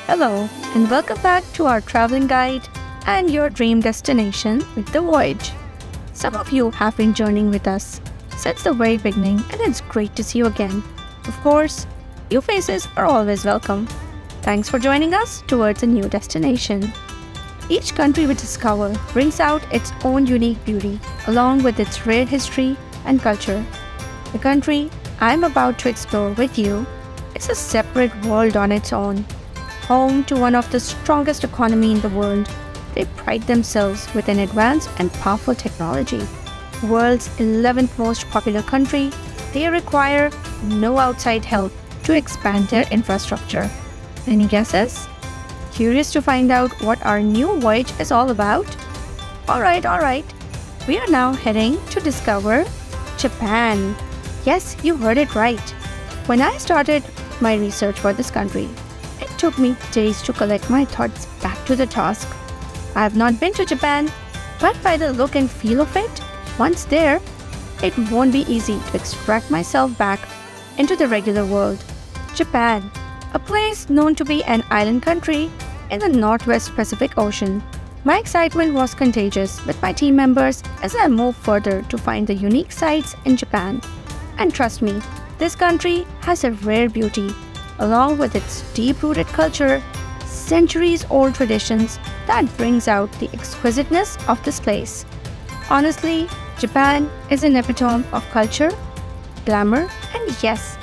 Hello, and welcome back to our traveling guide and your dream destination with the Voyage. Some of you have been journeying with us since the very beginning, and it's great to see you again. Of course, new faces are always welcome. Thanks for joining us towards a new destination. Each country we discover brings out its own unique beauty, along with its rare history and culture. The country I'm about to explore with you is a separate world on its own. Home to one of the strongest economies in the world, they pride themselves with an advanced and powerful technology. World's 11th most popular country, they require no outside help to expand their infrastructure. Any guesses? Curious to find out what our new voyage is all about? Alright. We are now heading to discover Japan. Yes, you heard it right. When I started my research for this country, it took me days to collect my thoughts back to the task. I have not been to Japan, but by the look and feel of it, once there, it won't be easy to extract myself back into the regular world. Japan, a place known to be an island country in the Northwest Pacific Ocean. My excitement was contagious with my team members as I moved further to find the unique sights in Japan. And trust me, this country has a rare beauty, along with its deep-rooted culture, centuries-old traditions that brings out the exquisiteness of this place. Honestly, Japan is an epitome of culture, glamour, and yes,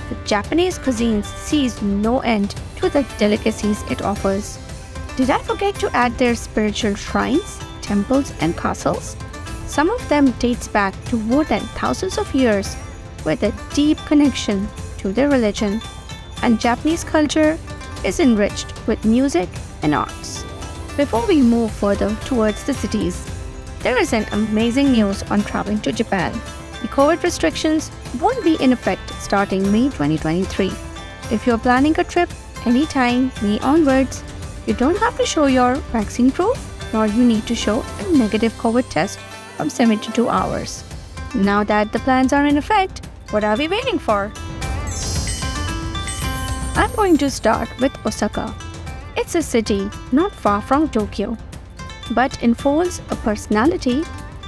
the Japanese cuisine sees no end to the delicacies it offers. Did I forget to add their spiritual shrines, temples, and castles? Some of them dates back to more than thousands of years with a deep connection to their religion. And Japanese culture is enriched with music and arts. Before we move further towards the cities, there is an amazing news on traveling to Japan. The COVID restrictions won't be in effect starting May 2023. If you're planning a trip anytime May onwards, you don't have to show your vaccine proof, nor you need to show a negative COVID test from 72 hours. Now that the plans are in effect, what are we waiting for? I'm going to start with Osaka. It's a city not far from Tokyo, but unfolds a personality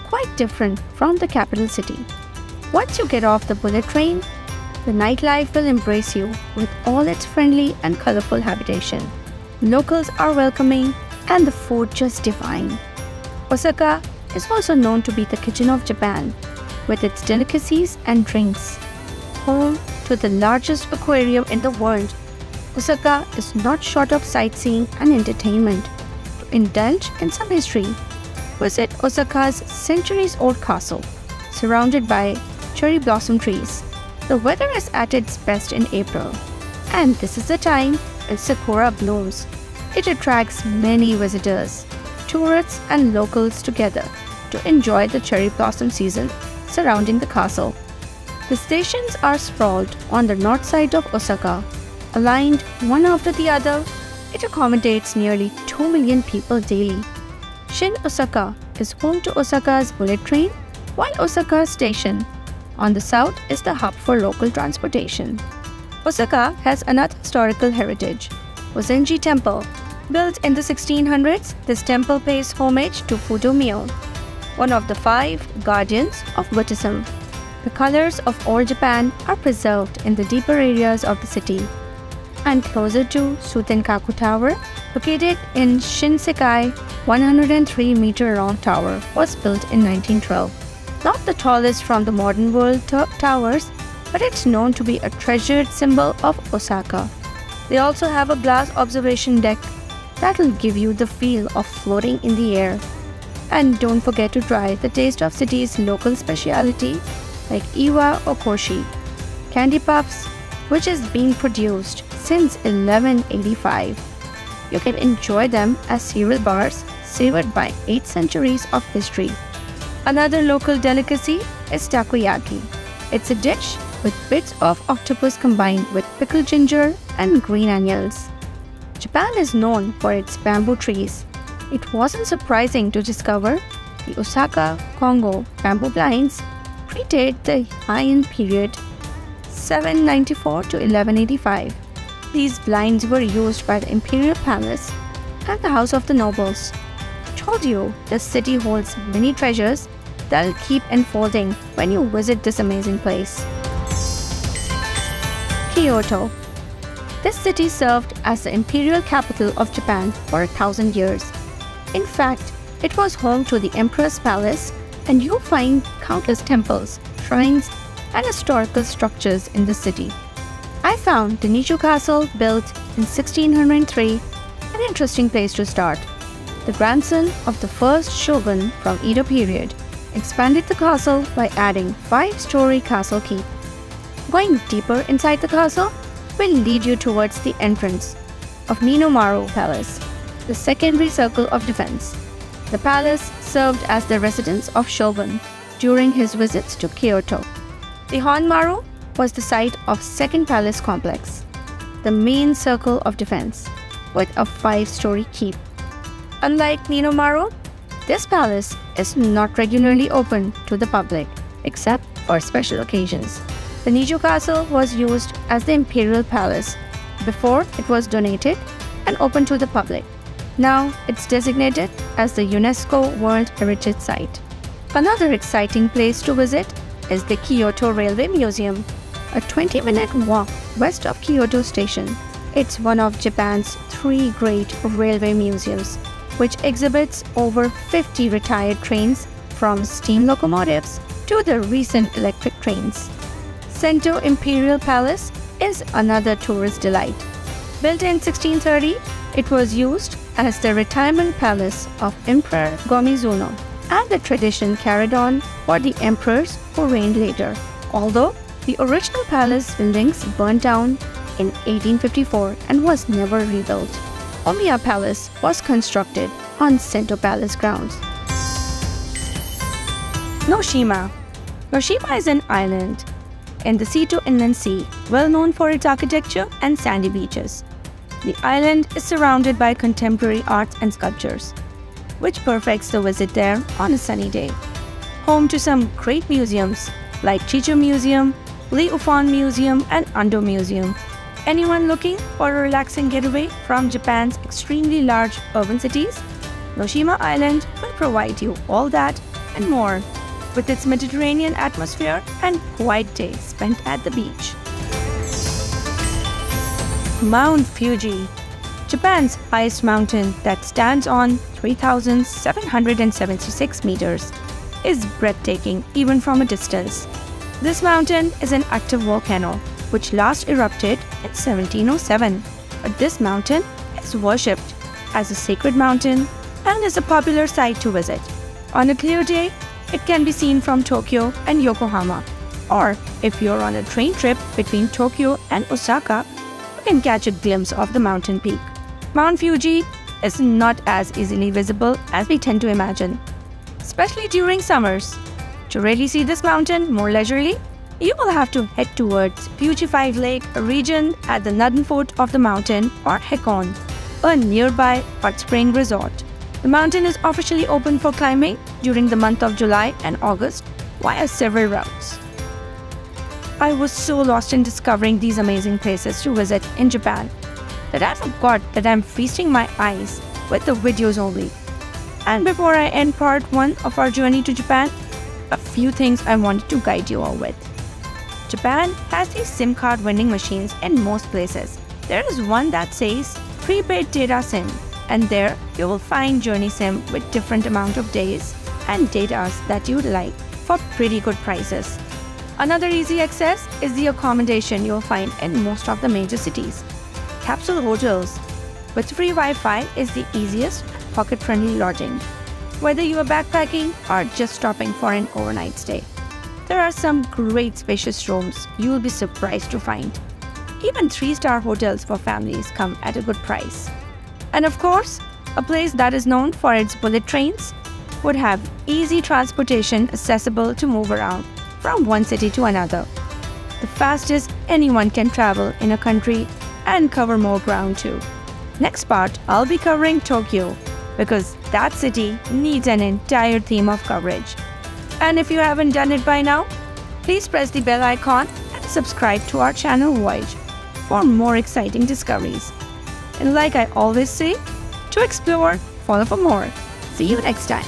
quite different from the capital city. Once you get off the bullet train, the nightlife will embrace you with all its friendly and colorful habitation. Locals are welcoming and the food just divine. Osaka is also known to be the kitchen of Japan, with its delicacies and drinks. Home to the largest aquarium in the world, Osaka is not short of sightseeing and entertainment. To indulge in some history, visit Osaka's centuries-old castle, surrounded by cherry blossom trees. The weather is at its best in April, and this is the time when sakura blooms. It attracts many visitors, tourists and locals together to enjoy the cherry blossom season surrounding the castle. The stations are sprawled on the north side of Osaka, aligned one after the other. It accommodates nearly 2 million people daily. Shin Osaka is home to Osaka's bullet train, while Osaka Station on the south is the hub for local transportation. Osaka has another historical heritage, Ozenji Temple. Built in the 1600s, this temple pays homage to Fudo, one of the 5 guardians of Buddhism. The colors of old Japan are preserved in the deeper areas of the city. And closer to Sutenkaku Tower, located in Shinsekai, 103-meter long tower was built in 1912. Not the tallest from the modern world towers, but it's known to be a treasured symbol of Osaka. They also have a glass observation deck that'll give you the feel of floating in the air. And don't forget to try the taste of city's local specialty like Iwa or Koshi, candy puffs, which is being produced since 1185. You can enjoy them as cereal bars savored by 8 centuries of history. Another local delicacy is takoyaki. It's a dish with bits of octopus combined with pickled ginger and green onions. Japan is known for its bamboo trees. It wasn't surprising to discover the Osaka-Kongo bamboo blinds predate the Heian period 794 to 1185. these blinds were used by the Imperial Palace and the House of the Nobles. Told you, this city holds many treasures that'll keep unfolding when you visit this amazing place. Kyoto. This city served as the imperial capital of Japan for 1,000 years. In fact, it was home to the Emperor's Palace, and you'll find countless temples, shrines, and historical structures in the city. I found the Nijo Castle, built in 1603, an interesting place to start. The grandson of the first shogun from Edo period expanded the castle by adding 5-story castle keep. Going deeper inside the castle will lead you towards the entrance of Minomaru Palace, the secondary circle of defense. The palace served as the residence of shogun during his visits to Kyoto. The Honmaru was the site of second palace complex, the main circle of defense, with a 5-story keep. Unlike Minomaru, this palace is not regularly open to the public except for special occasions. The Nijo Castle was used as the Imperial Palace before it was donated and opened to the public. Now it's designated as the UNESCO World Heritage Site. Another exciting place to visit is the Kyoto Railway Museum, a 20-minute walk west of Kyoto Station. It's one of Japan's 3 great railway museums, which exhibits over 50 retired trains from steam locomotives to the recent electric trains. Sento Imperial Palace is another tourist delight. Built in 1630, it was used as the retirement palace of Emperor Go-Mizunoo, and the tradition carried on for the emperors who reigned later. Although the original palace buildings burned down in 1854 and was never rebuilt, Omiya Palace was constructed on Sento Palace grounds. Naoshima. Naoshima is an island in the Seto Inland Sea, well known for its architecture and sandy beaches. The island is surrounded by contemporary art and sculptures, which perfects the visit there on a sunny day. Home to some great museums like Chicho Museum, Lee Ufon Museum, and Ando Museum. Anyone looking for a relaxing getaway from Japan's extremely large urban cities? Naoshima Island will provide you all that and more, with its Mediterranean atmosphere and quiet days spent at the beach. Mount Fuji, Japan's highest mountain that stands on 3,776 meters, is breathtaking even from a distance. This mountain is an active volcano which last erupted in 1707, but this mountain is worshipped as a sacred mountain and is a popular site to visit. On a clear day, it can be seen from Tokyo and Yokohama, or if you're on a train trip between Tokyo and Osaka, you can catch a glimpse of the mountain peak. Mount Fuji is not as easily visible as we tend to imagine, especially during summers. To really see this mountain more leisurely, you will have to head towards Fuji-5 Lake, a region at the northern foot of the mountain, or Hakone, a nearby hot spring resort. The mountain is officially open for climbing during the month of July and August via several routes. I was so lost in discovering these amazing places to visit in Japan that I forgot that I'm feasting my eyes with the videos only. And before I end part 1 of our journey to Japan, a few things I wanted to guide you all with. Japan has these SIM card vending machines in most places. There is one that says prepaid data SIM, and there you will find journey SIM with different amount of days and datas that you'd like for pretty good prices. Another easy access is the accommodation you'll find in most of the major cities. Capsule hotels with free Wi-Fi is the easiest pocket-friendly lodging, whether you are backpacking or just stopping for an overnight stay. There are some great spacious rooms you will be surprised to find. Even 3-star hotels for families come at a good price. And of course, a place that is known for its bullet trains would have easy transportation accessible to move around from one city to another. The fastest anyone can travel in a country and cover more ground too. Next part, I'll be covering Tokyo, because that city needs an entire theme of coverage. And if you haven't done it by now, please press the bell icon and subscribe to our channel Voyage. for more exciting discoveries. And like I always say, to explore, follow for more. See you next time.